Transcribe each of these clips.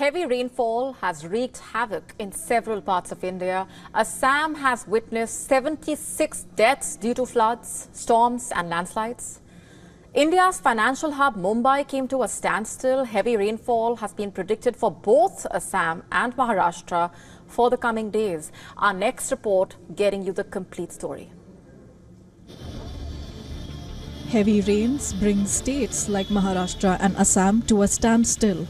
Heavy rainfall has wreaked havoc in several parts of India. Assam has witnessed 76 deaths due to floods, storms and landslides. India's financial hub Mumbai came to a standstill. Heavy rainfall has been predicted for both Assam and Maharashtra for the coming days. Our next report getting you the complete story. Heavy rains bring states like Maharashtra and Assam to a standstill.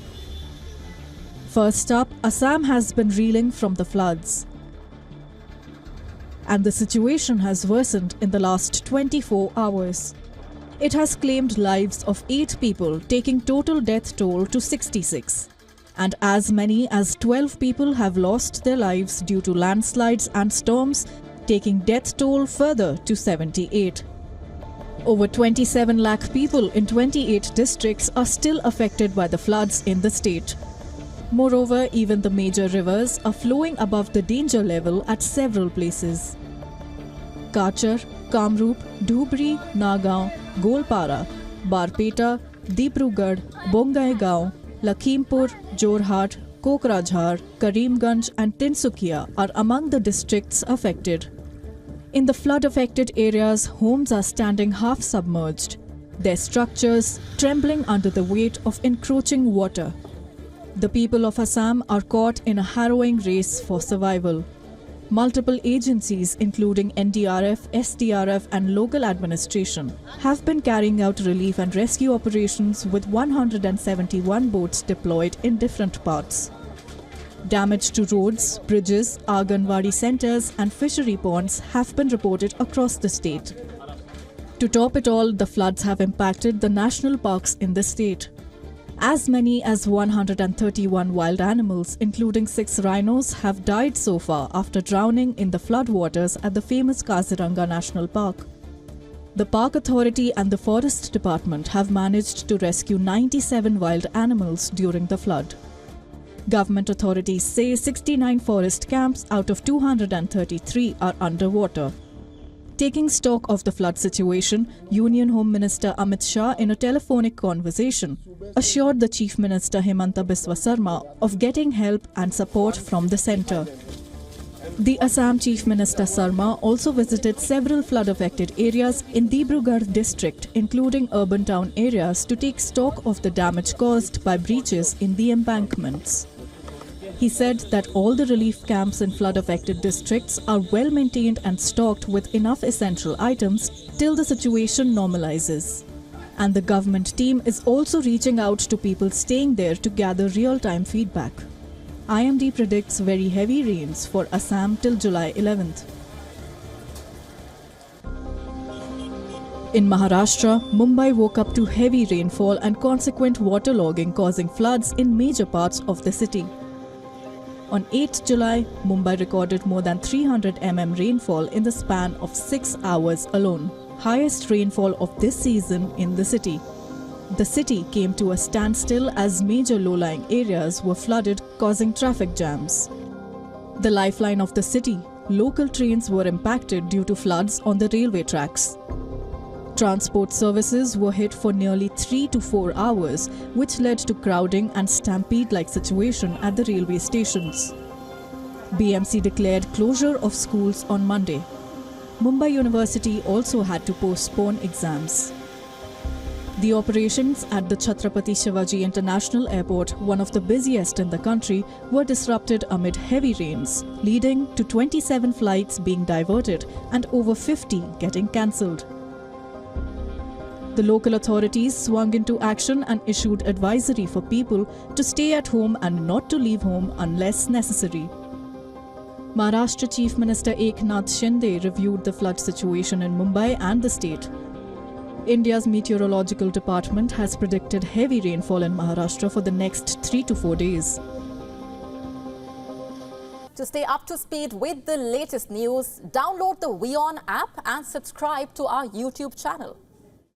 First up, Assam has been reeling from the floods. And the situation has worsened in the last 24 hours. It has claimed lives of 8 people, taking total death toll to 66. And as many as 12 people have lost their lives due to landslides and storms, taking death toll further to 78. Over 27 lakh people in 28 districts are still affected by the floods in the state. Moreover, even the major rivers are flowing above the danger level at several places. Kachar, Kamrup, Dhubri, Nagaon, Golpara, Barpeta, Dibrugarh, Bongaigaon, Lakhimpur, Jorhat, Kokrajhar, Karimganj and Tinsukia are among the districts affected. In the flood-affected areas, homes are standing half submerged, their structures trembling under the weight of encroaching water. The people of Assam are caught in a harrowing race for survival. Multiple agencies including NDRF, SDRF and local administration have been carrying out relief and rescue operations with 171 boats deployed in different parts. Damage to roads, bridges, Anganwadi centers and fishery ponds have been reported across the state. To top it all, the floods have impacted the national parks in the state. As many as 131 wild animals, including 6 rhinos, have died so far after drowning in the floodwaters at the famous Kaziranga National Park. The Park Authority and the Forest Department have managed to rescue 97 wild animals during the flood. Government authorities say 69 forest camps out of 233 are underwater. Taking stock of the flood situation, Union Home Minister Amit Shah in a telephonic conversation assured the Chief Minister Himanta Biswa Sarma of getting help and support from the centre. The Assam Chief Minister Sarma also visited several flood-affected areas in Dibrugarh district, including urban town areas, to take stock of the damage caused by breaches in the embankments. He said that all the relief camps in flood-affected districts are well maintained and stocked with enough essential items till the situation normalizes. And the government team is also reaching out to people staying there to gather real-time feedback. IMD predicts very heavy rains for Assam till July 11th. In Maharashtra, Mumbai woke up to heavy rainfall and consequent waterlogging causing floods in major parts of the city. On 8th July, Mumbai recorded more than 300 mm rainfall in the span of 6 hours alone, highest rainfall of this season in the city. The city came to a standstill as major low-lying areas were flooded, causing traffic jams. The lifeline of the city, local trains were impacted due to floods on the railway tracks. Transport services were hit for nearly 3 to 4 hours, which led to crowding and stampede-like situation at the railway stations. BMC declared closure of schools on Monday. Mumbai University also had to postpone exams. The operations at the Chhatrapati Shivaji International Airport, one of the busiest in the country, were disrupted amid heavy rains, leading to 27 flights being diverted and over 50 getting cancelled. The local authorities swung into action and issued advisory for people to stay at home and not to leave home unless necessary. Maharashtra Chief Minister Eknath Shinde reviewed the flood situation in Mumbai and the state. India's Meteorological Department has predicted heavy rainfall in Maharashtra for the next 3 to 4 days. To stay up to speed with the latest news, download the WION app and subscribe to our YouTube channel.